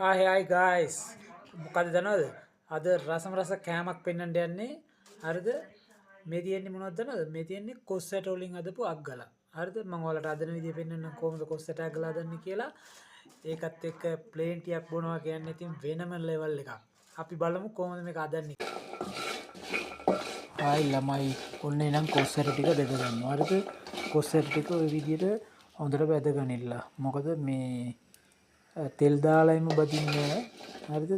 Hi guys. මොකද දන්නවද? අද රසම රස කෑමක් පෙන්වන්න යන්නේ. හරිද? මේ තියෙන්නේ මොනවද දන්නවද? මේ තියෙන්නේ කොස් ඇට වලින් හදපු අග්ගල. හරිද? මම ඔයාලට හදන විදිය පෙන්වන්න කොහොමද කොස් ඇට අග්ගල හදන්නේ කියලා. ඒකත් එක්ක ප්ලේන් ටිකක් බොනවා කියන්නේ ඉතින් වෙනම ලෙවල් එකක්. අපි බලමු කොහොමද මේක හදන්නේ. හායි ළමයි. ඔන්න එනම් කොස් ඇට ටික බෙද ගන්නවා. හරිද? කොස් ඇට ටික ඔය විදියට හොඳට බෙද ගනින්න. මොකද මේ තෙල් දාලායිම බදින්නේ හරිද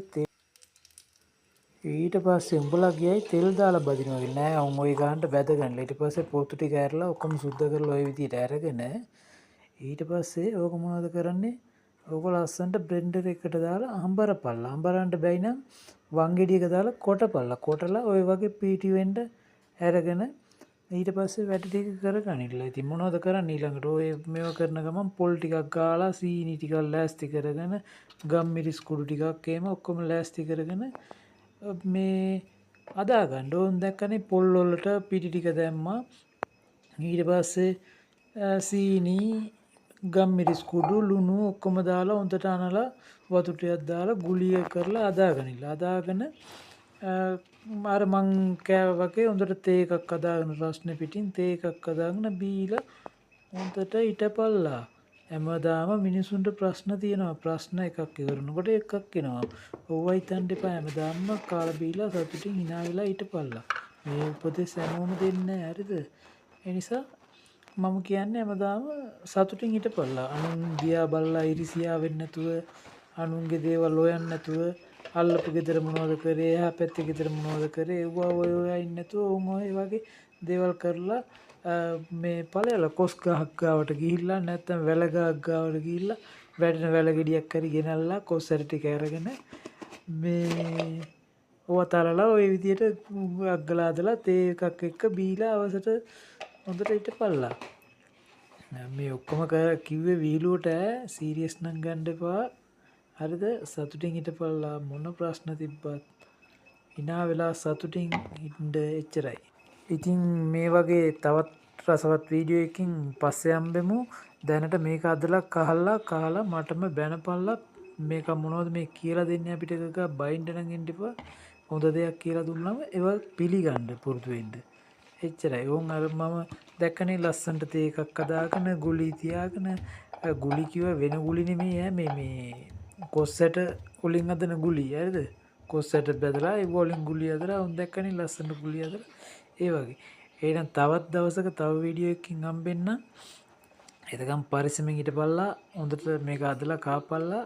ඊට පස්සේ උඹලා ගියයි තෙල් දාලා බදිනවා කියලා නෑ උන් ওই ගානට බැද ගන්න. ඊට පස්සේ පොතු ටික ඇරලා ඔක්කොම සුද්ධ කරලා ওই විදිහට අරගෙන ඊට පස්සේ ඕක මොනවද කරන්නේ? ඕක ලස්සනට බ්ලෙන්ඩර් එකට දාලා අඹරපල්ලා. අඹරන්න බැයි නම් වංගෙඩියක දාලා කොටපල්ලා. කොටලා ওই වගේ පීටි වෙන්න අරගෙන ඊට පස්සේ වැඩ ටික කරගනින්න. ඉතින් මොනවද කරන්නේ ඊළඟට? ඔය මේව කරන ගමන් පොල් ටිකක් ගාලා සීනි ටිකක් ලෑස්ති කරගෙන ගම්මිරිස් කුඩු ටිකක් එහෙම ඔක්කොම ලෑස්ති කරගෙන මේ අදා ගන්න ඕන දැක්කනේ පොල් වලට පිටි ටික දැම්මා. ඊට පස්සේ සීනි ගම්මිරිස් කුඩු ලුණු ඔක්කොම දාලා හොඳට අනලා වතු ටිකක් දාලා ගුලිය කරලා අදාගනින්න. අදාගෙන අර මං කෑවා වගේ හොඳට තේ එකක් අදාගෙන රස්නේ පිටින් තේ එකක් අදාගෙන බීලා හොඳට හිටපල්ලා. හැමදාම මිනිසුන්ට ප්‍රශ්න තියෙනවා. ප්‍රශ්න එකක් ඉවරනකොට එකක් එනවා. ඕවා හිතන්න එපා. හැමදාම කාලා බීලා සතුටින් hina වෙලා හිටපල්ලා. මේ උපදෙස් හැමෝම දෙන්නේ නැහැ. හරිද? ඒ නිසා මම කියන්නේ හැමදාම සතුටින් හිටපල්ලා. අනුන් දිහා බලලා ඉරිසියා වෙන්නේ නැතුව, අනුන්ගේ දේවල් හොයන්නේ නැතුව, අල්ලපු ගෙදර මොනවද කරේ, එහා පැත්තේ ගෙදර මොනවද කරේ, ඒවා ඔය ඉන්නේ නැතුව උන් ඔය වගේ දේවල් කරලා මේ ඵලයල කොස් ගහක් ගාවට ගිහිල්ලා නැත්නම් වැල ගහක් ගාවට ගිහිල්ලා වැටෙන වැල ගෙඩියක් හරි ගෙනල්ලා කොස් ඇට ටික අරගෙන මේ ඔවතලලා ওই විදියට අග්ගලා හදලා තේ එකක් එක්ක බීලා අවසට හොඳට හිටපල්ලා. මේ ඔක්කොම කිව්වේ වීලුවට සීරියස් නම් ගන්න එපා. හරිද? සතුටින් හිටපල්ලා මොන ප්‍රශ්න තිබ්බත් hina වෙලා සතුටින් ඉන්න එච්චරයි. ඉතින් මේ වගේ තවත් රසවත් වීඩියෝ එකකින් පස්සේ හම්බෙමු. දැනට මේක අදලා කාලා මටම බැනපල්ලා මේක මොනවද මේ කියලා දෙන්නේ අපිට එකක බයින්ඩ නම් එන්න එපා. හොඳ දෙයක් කියලා දුන්නම ඒව පිළිගන්න පුරුදු වෙන්න. එච්චරයි. ඕන් අර මම දැක්කනේ ලස්සන්ට තේ එකක් අදාගෙන ගුලි තියාගෙන ගුලි කිව්ව වෙන ගුලි නෙමෙයි මේ කොස් ඇට වලින් හදන ගුලි. හරිද? කොස් ඇට බෙදලා ඒ වලින් ගුලි හදලා උන් දැක්කනේ ලස්සන ගුලි හදලා ඒ වගේ. එහෙනම් තවත් දවසක තව වීඩියෝ එකකින් හම්බෙන්න. එතකම් පරිස්සමෙන් හිටපල්ලා. හොඳට මේක අදලා කාපල්ලා.